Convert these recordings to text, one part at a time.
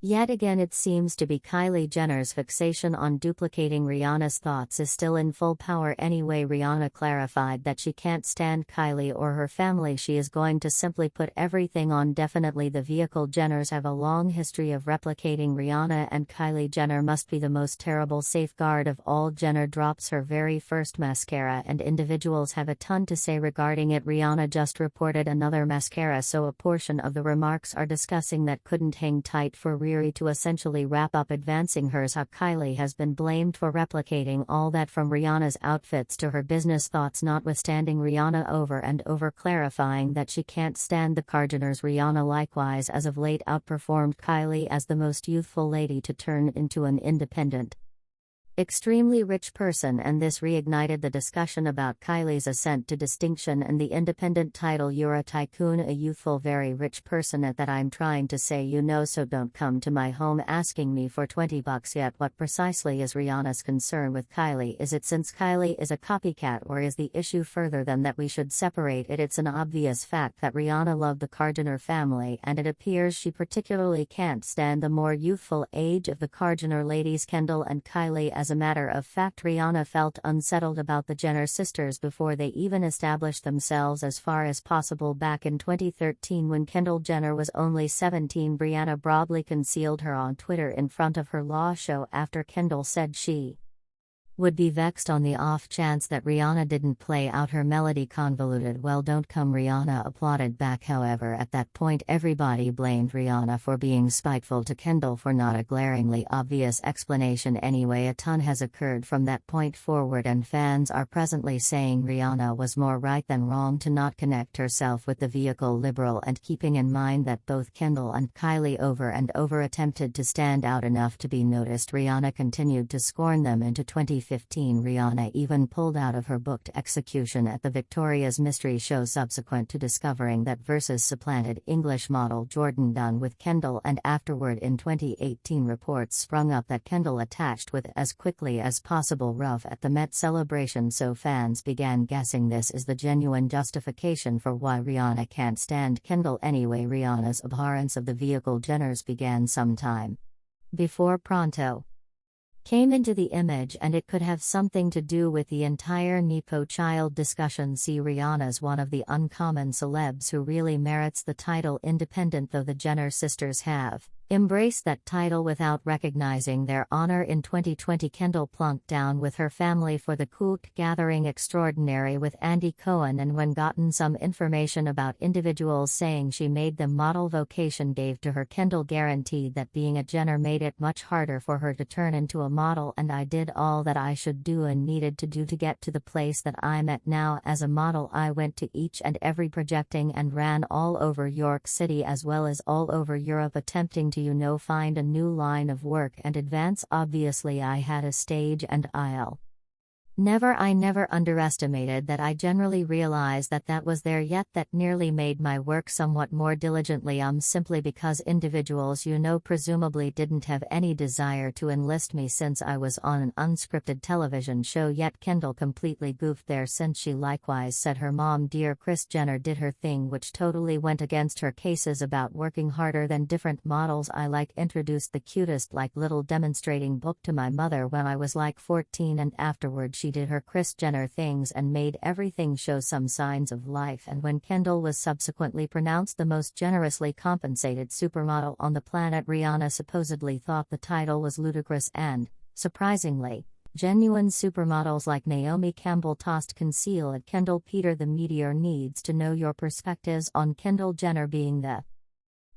Yet again, it seems to be Kylie Jenner's fixation on duplicating Rihanna's thoughts is still in full power anyway. Rihanna clarified that she can't stand Kylie or her family. She is going to simply put everything on definitely the vehicle. Jenners have a long history of replicating Rihanna, and Kylie Jenner must be the most terrible safeguard of all. Jenner drops her very first mascara, and individuals have a ton to say regarding it. Rihanna just reported another mascara, so a portion of the remarks are discussing that couldn't hang tight for Riri to essentially wrap up advancing hers. How Kylie has been blamed for replicating all that, from Rihanna's outfits to her business thoughts, notwithstanding Rihanna over and over clarifying that she can't stand the Kardashians. Rihanna likewise as of late outperformed Kylie as the most youthful lady to turn into an independent, extremely rich person, and this reignited the discussion about Kylie's ascent to distinction and the independent title. You're a tycoon, a youthful, very rich person at that. I'm trying to say, so don't come to my home asking me for $20 yet. What precisely is Rihanna's concern with Kylie? Is it since Kylie is a copycat, or is the issue further than that we should separate it? It's an obvious fact that Rihanna loved the Kardashian family, and it appears she particularly can't stand the more youthful age of the Kardashian ladies, Kendall and Kylie. As a matter of fact, Rihanna felt unsettled about the Jenner sisters before they even established themselves as far as possible. Back in 2013, when Kendall Jenner was only 17, Rihanna broadly concealed her on Twitter in front of her law show after Kendall said she would be vexed on the off chance that Rihanna didn't play out her melody convoluted. Well, don't come. Rihanna applauded back. However, at that point everybody blamed Rihanna for being spiteful to Kendall for not a glaringly obvious explanation anyway. A ton has occurred from that point forward, and fans are presently saying Rihanna was more right than wrong to not connect herself with the vehicle liberal, and keeping in mind that both Kendall and Kylie over and over attempted to stand out enough to be noticed, Rihanna continued to scorn them. Into 2015, Rihanna even pulled out of her booked execution at the Victoria's Mystery Show subsequent to discovering that Versus supplanted English model Jordan Dunn with Kendall, and afterward in 2018 reports sprung up that Kendall attached with as quickly as possible rough at the Met celebration, so fans began guessing this is the genuine justification for why Rihanna can't stand Kendall anyway. Rihanna's abhorrence of the vehicle Jenners began some time before Pronto came into the image, and it could have something to do with the entire Nepo child discussion. See, Rihanna's one of the uncommon celebs who really merits the title independent, though the Jenner sisters have embraced that title without recognizing their honor. In 2020, Kendall plunked down with her family for the Kook Gathering Extraordinary with Andy Cohen, and when gotten some information about individuals saying she made them model vocation gave to her, Kendall guaranteed that being a Jenner made it much harder for her to turn into a model. And I did all that I should do and needed to do to get to the place that I'm at now as a model. I went to each and every projecting and ran all over York City as well as all over Europe, attempting to find a new line of work and advance. Obviously I had a stage, and I never underestimated that. I generally realized that that was there, yet that nearly made my work somewhat more diligently, simply because individuals presumably didn't have any desire to enlist me since I was on an unscripted television show. Yet Kendall completely goofed there, since she likewise said her mom, dear Kris Jenner, did her thing, which totally went against her cases about working harder than different models. I introduced the cutest little demonstrating book to my mother when I was 14, and afterward she did her Kris Jenner things and made everything show some signs of life. And when Kendall was subsequently pronounced the most generously compensated supermodel on the planet, Rihanna supposedly thought the title was ludicrous, and, surprisingly, genuine supermodels like Naomi Campbell tossed conceal at Kendall. Peter the Meteor needs to know your perspectives on Kendall Jenner being the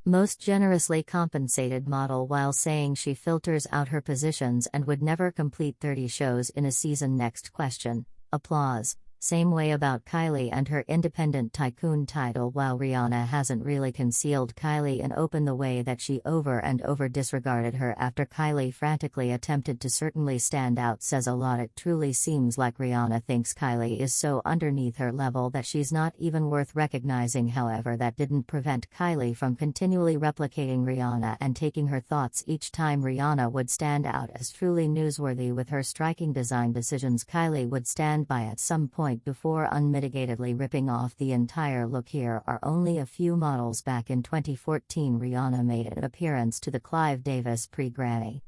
most generously compensated model while saying she filters out her positions and would never complete 30 shows in a season. Next question. Applause. Same way about Kylie and her independent tycoon title. While Rihanna hasn't really concealed Kylie in open the way that she over and over disregarded her after Kylie frantically attempted to certainly stand out says a lot. It truly seems like Rihanna thinks Kylie is so underneath her level that she's not even worth recognizing. However, that didn't prevent Kylie from continually replicating Rihanna and taking her thoughts each time Rihanna would stand out as truly newsworthy with her striking design decisions. Kylie would stand by at some point point before unmitigatedly ripping off the entire look. Here are only a few models. Back in 2014, Rihanna made an appearance to the Clive Davis pre-Grammy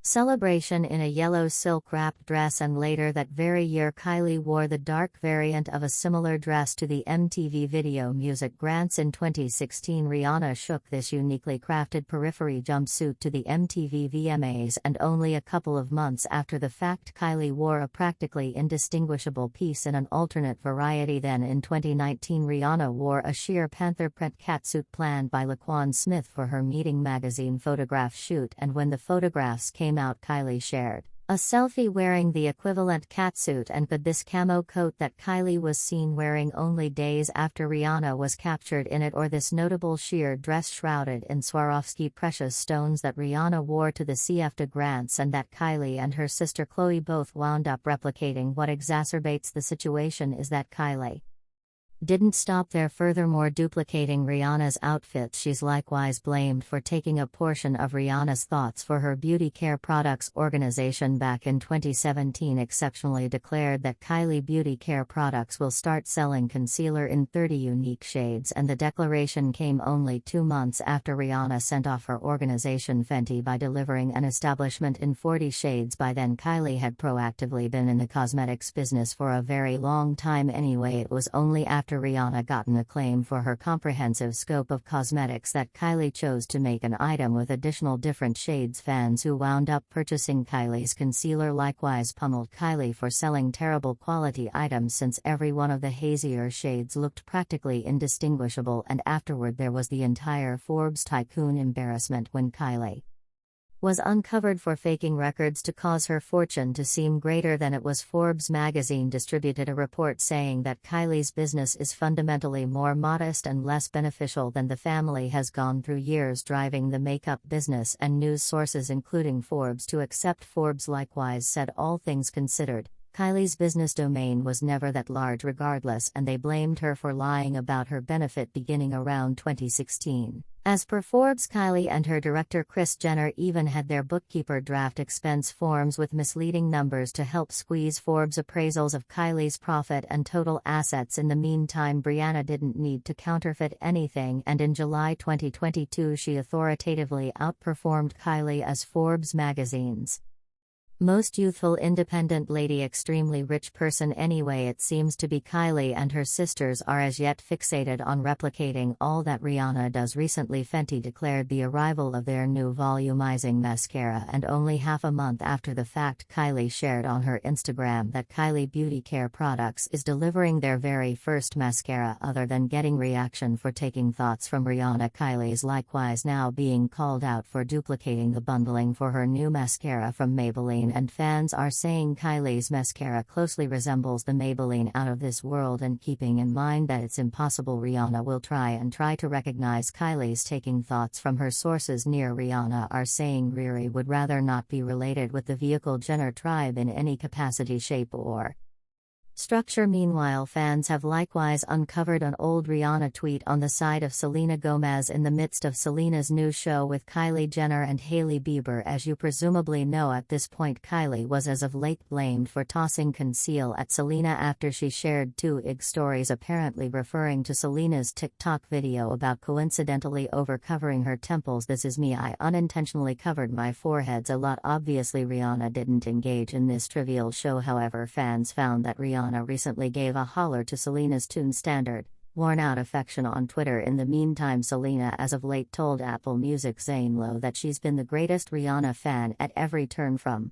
celebration in a yellow silk-wrapped dress, and later that very year Kylie wore the dark variant of a similar dress to the MTV Video Music Grants. In 2016, Rihanna shook this uniquely crafted periphery jumpsuit to the MTV VMAs, and only a couple of months after the fact Kylie wore a practically indistinguishable piece in an alternate variety. Then in 2019, Rihanna wore a sheer panther print catsuit planned by Laquan Smith for her Meeting magazine photograph shoot, and when the photographs came out, Kylie shared a selfie wearing the equivalent catsuit and could this camo coat that Kylie was seen wearing only days after Rihanna was captured in it, or this notable sheer dress shrouded in Swarovski precious stones that Rihanna wore to the CF Grants and that Kylie and her sister Chloe both wound up replicating. What exacerbates the situation is that Kylie didn't stop there, furthermore duplicating Rihanna's outfits. She's likewise blamed for taking a portion of Rihanna's thoughts for her beauty care products organization. Back in 2017 exceptionally declared that Kylie Beauty Care Products will start selling concealer in 30 unique shades, and the declaration came only 2 months after Rihanna sent off her organization Fenty by delivering an establishment in 40 shades. By then Kylie had proactively been in the cosmetics business for a very long time anyway. It was only after Rihanna gotten acclaim for her comprehensive scope of cosmetics that Kylie chose to make an item with additional different shades. Fans who wound up purchasing Kylie's concealer likewise pummeled Kylie for selling terrible quality items, since every one of the hazier shades looked practically indistinguishable. And afterward there was the entire Forbes tycoon embarrassment when Kylie was uncovered for faking records to cause her fortune to seem greater than it was. Forbes magazine distributed a report saying that Kylie's business is fundamentally more modest and less beneficial than the family has gone through years driving the makeup business, and news sources including Forbes to accept Forbes likewise said, all things considered, Kylie's business domain was never that large regardless, and they blamed her for lying about her benefit beginning around 2016. As per Forbes, Kylie and her director Kris Jenner even had their bookkeeper draft expense forms with misleading numbers to help squeeze Forbes' appraisals of Kylie's profit and total assets. In the meantime, Rihanna didn't need to counterfeit anything, and in July 2022 she authoritatively outperformed Kylie as Forbes magazine's most youthful independent lady. Extremely rich person anyway. It seems to be Kylie and her sisters are as yet fixated on replicating all that Rihanna does. Recently Fenty declared the arrival of their new volumizing mascara, and only half a month after the fact Kylie shared on her Instagram that Kylie Beauty Care Products is delivering their very first mascara. Other than getting reaction for taking thoughts from Rihanna, Kylie's likewise now being called out for duplicating the bundling for her new mascara from Maybelline, and fans are saying Kylie's mascara closely resembles the Maybelline Out of This World, and keeping in mind that it's impossible Rihanna will try to recognize Kylie's taking thoughts from her. Sources near Rihanna are saying Riri would rather not be related with the vehicle Jenner tribe in any capacity, shape or structure. Meanwhile, fans have likewise uncovered an old Rihanna tweet on the side of Selena Gomez in the midst of Selena's new show with Kylie Jenner and Hailey Bieber. As you presumably know at this point, Kylie was as of late blamed for tossing conceal at Selena after she shared 2 IG stories apparently referring to Selena's TikTok video about coincidentally overcovering her temples. This is me, I unintentionally covered my foreheads a lot. Obviously Rihanna didn't engage in this trivial show, however fans found that Rihanna recently gave a holler to Selena's tune Standard, worn out affection on Twitter. In the meantime, Selena as of late told Apple Music Zane Lowe that she's been the greatest Rihanna fan at every turn from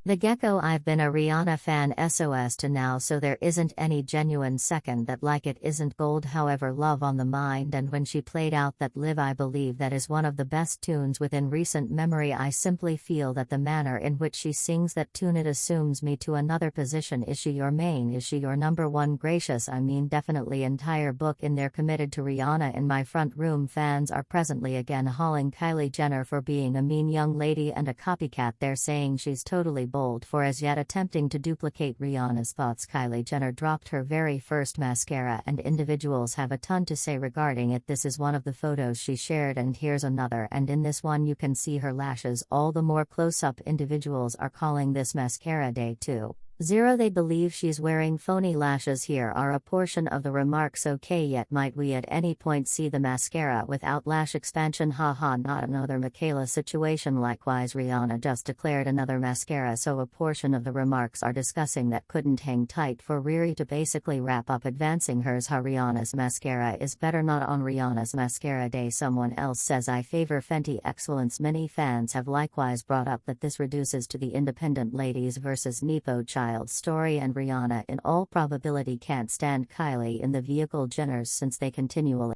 the get-go. I've been a Rihanna fan SOS to now, so there isn't any genuine second that like it isn't gold. However, love on the mind, and when she played out that Live, I believe that is one of the best tunes within recent memory. I simply feel that the manner in which she sings that tune, it assumes me to another position. Is she your main? Is she your number one? Gracious, I mean definitely. Entire book in there committed to Rihanna. In my front room, fans are presently again hauling Kylie Jenner for being a mean young lady and a copycat. They're saying she's totally bold for as yet attempting to duplicate Rihanna's thoughts. Kylie Jenner dropped her very first mascara, and individuals have a ton to say regarding it. This is one of the photos she shared, and here's another, and in this one you can see her lashes all the more close up. Individuals are calling this mascara day 2. 0 They believe she's wearing phony lashes. Here are a portion of the remarks. Okay, yet might we at any point see the mascara without lash expansion? Haha, not another Michaela situation. Likewise, Rihanna just declared another mascara, so a portion of the remarks are discussing that couldn't hang tight for Riri to basically wrap up advancing hers. Ha, Rihanna's mascara is better. Not on Rihanna's mascara day. Someone else says I favor Fenty excellence. Many fans have likewise brought up that this reduces to the independent ladies versus Nepo child story, and Rihanna in all probability can't stand Kylie in the vehicle Jenners since they continually